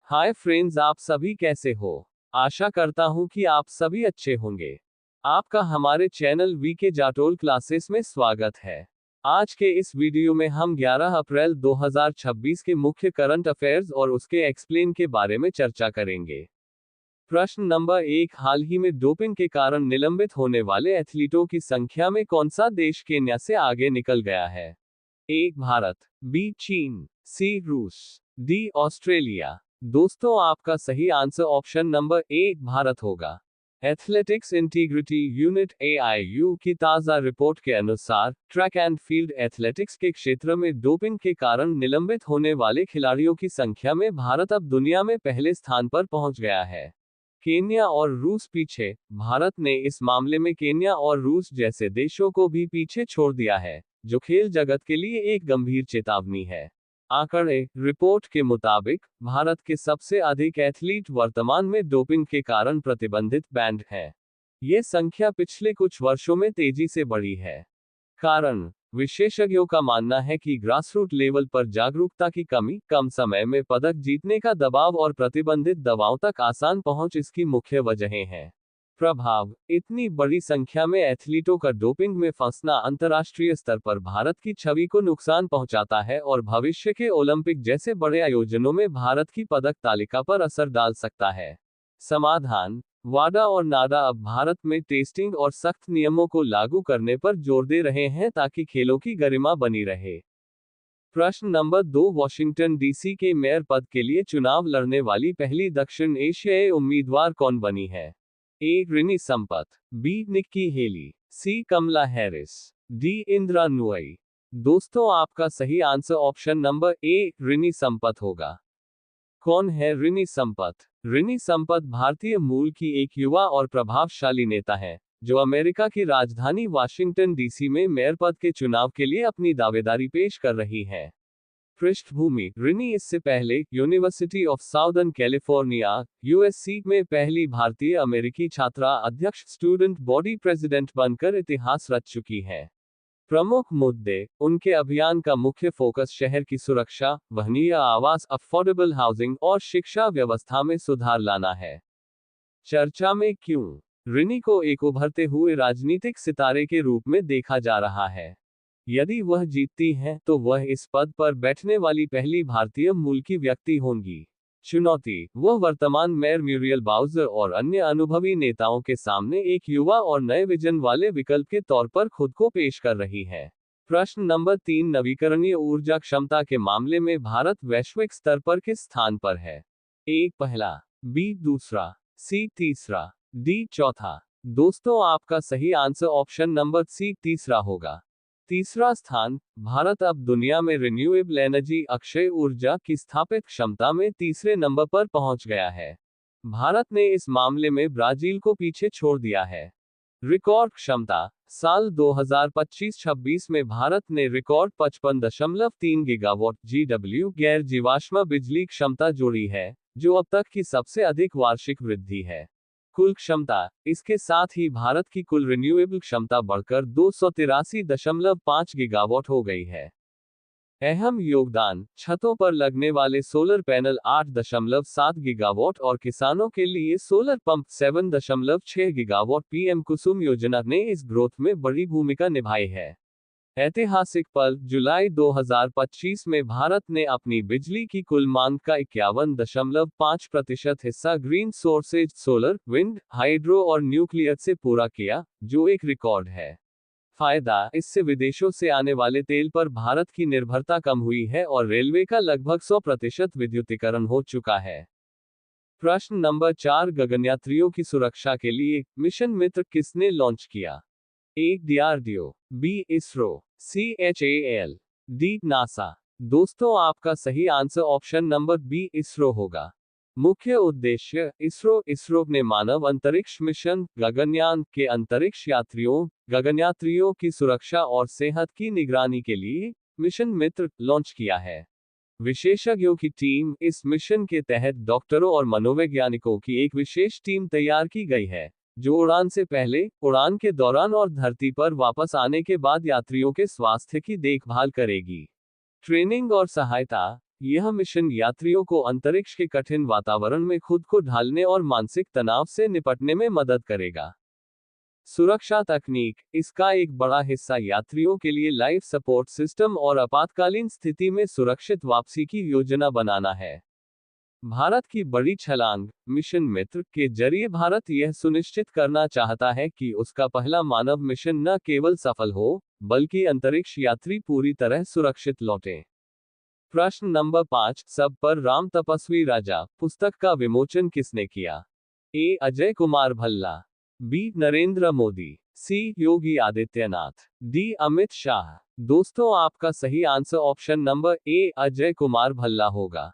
Hi friends, आप सभी कैसे हो। आशा करता हूँ कि आप सभी अच्छे होंगे। आपका हमारे चैनल वीके जाटोल क्लासेस में स्वागत है। आज के इस वीडियो में हम 11 अप्रैल 2026 के मुख्य करंट अफेयर्स और उसके एक्सप्लेन के बारे में चर्चा करेंगे। प्रश्न नंबर 1, हाल ही में डोपिंग के कारण निलंबित होने वाले एथलीटों की संख्या में कौन सा देश केन्या से आगे निकल गया है? ए भारत, बी चीन, सी रूस, डी ऑस्ट्रेलिया। दोस्तों, आपका सही answer option number A Bharat होगा। एथलेटिक्स इंटीग्रिटी यूनिट AIU की ताज़ा रिपोर्ट के अनुसार ट्रैक एंड फील्ड एथलेटिक्स के क्षेत्र में डोपिंग के कारण निलंबित होने वाले खिलाड़ियों की संख्या में भारत अब दुनिया में पहले स्थान पर पहुंच गया है। केन्या और रूस पीछे। भारत ने इस मामले में केन्या और रूस जैसे देशों को भी पीछे छोड़ दिया है, जो खेल जगत के लिए एक गंभीर चेतावनी है। आंकड़े रिपोर्ट के मुताबिक भारत के सबसे अधिक एथलीट वर्तमान में डोपिंग के कारण प्रतिबंधित बैंड हैं। ये संख्या पिछले कुछ वर्षों में तेजी से बढ़ी है। कारण विशेषज्ञों का मानना है कि ग्रासरूट लेवल पर जागरूकता की कमी, कम समय में पदक जीतने का दबाव और प्रतिबंधित दवाओं तक आसान पहुंच इसकी मुख्य वजहें हैं। प्रभाव इतनी बड़ी संख्या में एथलीटों का डोपिंग में फंसना अंतर्राष्ट्रीय स्तर पर भारत की छवि को नुकसान पहुंचाता है और भविष्य के ओलंपिक जैसे बड़े आयोजनों में भारत की पदक तालिका पर असर डाल सकता है। समाधान वाडा और नाडा अब भारत में टेस्टिंग और सख्त नियमों को लागू करने पर जोर दे रहे हैं ताकि खेलों की गरिमा बनी रहे। प्रश्न नंबर 2, वॉशिंगटन डीसी के मेयर पद के लिए चुनाव लड़ने वाली पहली दक्षिण एशियाई उम्मीदवार कौन बनी है? ए Rini Sampat, B Nikki Haley, सी कमला हैरिस, डी इंदिरा नुई। दोस्तों, आपका सही आंसर ऑप्शन नंबर ए रिनी संपत होगा। कौन है रिनी संपत? रिनी संपत भारतीय मूल की एक युवा और प्रभावशाली नेता है, जो अमेरिका की राजधानी वाशिंगटन डीसी में मेयर पद के चुनाव के लिए अपनी दावेदारी पेश कर रही है। पृष्ठभूमि रिनी इससे पहले university of southern California USC में पहली भारतीय अमेरिकी छात्रा अध्यक्ष स्टूडेंट बॉडी प्रेसिडेंट बनकर इतिहास रच चुकी है। प्रमुख मुद्दे उनके अभियान का मुख्य फोकस शहर की सुरक्षा, वहनीय आवास, अफोर्डेबल हाउसिंग और शिक्षा व्यवस्था में सुधार लाना है। चर्चा में क्यों रिनी को एक उभरते हुए राजनीतिक सितारे के रूप में देखा जा रहा है? यदि वह जीतती हैं, तो वह इस पद पर बैठने वाली पहली भारतीय मूल की व्यक्ति होंगी। चुनौती वह वर्तमान मेयर म्यूरियल बाउजर और अन्य अनुभवी नेताओं के सामने एक युवा और नए विजन वाले विकल्प के तौर पर खुद को पेश कर रही है। प्रश्न नंबर 3, नवीकरणीय ऊर्जा क्षमता के मामले में भारत वैश्विक स्तर पर किस स्थान पर है? ए पहला, बी दूसरा, सी तीसरा, डी चौथा। दोस्तों, आपका सही आंसर ऑप्शन नंबर सी तीसरा होगा। तीसरा स्थान भारत अब दुनिया में रिन्यूएबल एनर्जी अक्षय ऊर्जा की स्थापित क्षमता में तीसरे नंबर पर पहुंच गया है। भारत ने इस मामले में ब्राजील को पीछे छोड़ दिया है। रिकॉर्ड क्षमता साल 2025-26 में भारत ने रिकॉर्ड 55.3 गीगावाट GW गैर जीवाश्म बिजली क्षमता जोड़ी है, जो अब तक की सबसे अधिक वार्षिक वृद्धि है। कुल क्षमता इसके साथ ही भारत की कुल रिन्यूएबल क्षमता बढ़कर 283.5 गीगावाट हो गई है। अहम योगदान छतों पर लगने वाले सोलर पैनल 8.7 गीगावाट और किसानों के लिए सोलर पंप 7.6 गीगावाट। PM कुसुम योजना ने इस ग्रोथ में बड़ी भूमिका निभाई है। ऐतिहासिक पल जुलाई 2025 में भारत ने अपनी बिजली की कुल मांग का 51.5% हिस्सा green sources solar, wind, hydro और न्यूक्लियर से पूरा किया, जो एक रिकॉर्ड है। फायदा इससे विदेशों से आने वाले तेल पर भारत की निर्भरता कम हुई है और रेलवे का लगभग 100% विद्युतीकरण हो चुका है। प्रश्न नंबर 4, गगनयात्रियों की सुरक्षा के लिए मिशन मित्र किसने लॉन्च किया? A DRDO, B ISRO, C HAL, D NASA. दोस्तों, आपका सही answer option number B ISRO होगा। मुख्य उद्देश्य इसरो ने मानव अंतरिक्ष मिशन गगनयान के अंतरिक्ष गगनयात्रियों की सुरक्षा और सेहत की निगरानी के लिए मिशन मित्र लॉन्च किया है। विशेषज्ञों की टीम इस मिशन के तहत डॉक्टरों और मनोवैज्ञानिकों की एक विशेष टीम तैयार की गई है, जो उड़ान से पहले, उड़ान के दौरान और धरती पर वापस आने के बाद यात्रियों के स्वास्थ्य की देखभाल करेगी। ट्रेनिंग और सहायता यह मिशन यात्रियों को अंतरिक्ष के कठिन वातावरण में खुद को ढालने और मानसिक तनाव से निपटने में मदद करेगा। सुरक्षा तकनीक, इसका एक बड़ा हिस्सा यात्रियों के लिए लाइफ सपोर्ट सिस्टम और आपातकालीन स्थिति में सुरक्षित वापसी की योजना बनाना है। भारत की बड़ी छलांग मिशन मित्र के जरिए भारत यह सुनिश्चित करना चाहता है कि उसका पहला मानव मिशन न केवल सफल हो, बल्कि अंतरिक्ष यात्री पूरी तरह सुरक्षित लौटे। प्रश्न नंबर 5, सब पर राम तपस्वी राजा पुस्तक का विमोचन किसने किया? ए. अजय कुमार भल्ला, बी. नरेंद्र मोदी, सी. योगी आदित्यनाथ, डी. अमित शाह। दोस्तों, आपका सही आंसर ऑप्शन नंबर ए. अजय कुमार भल्ला होगा।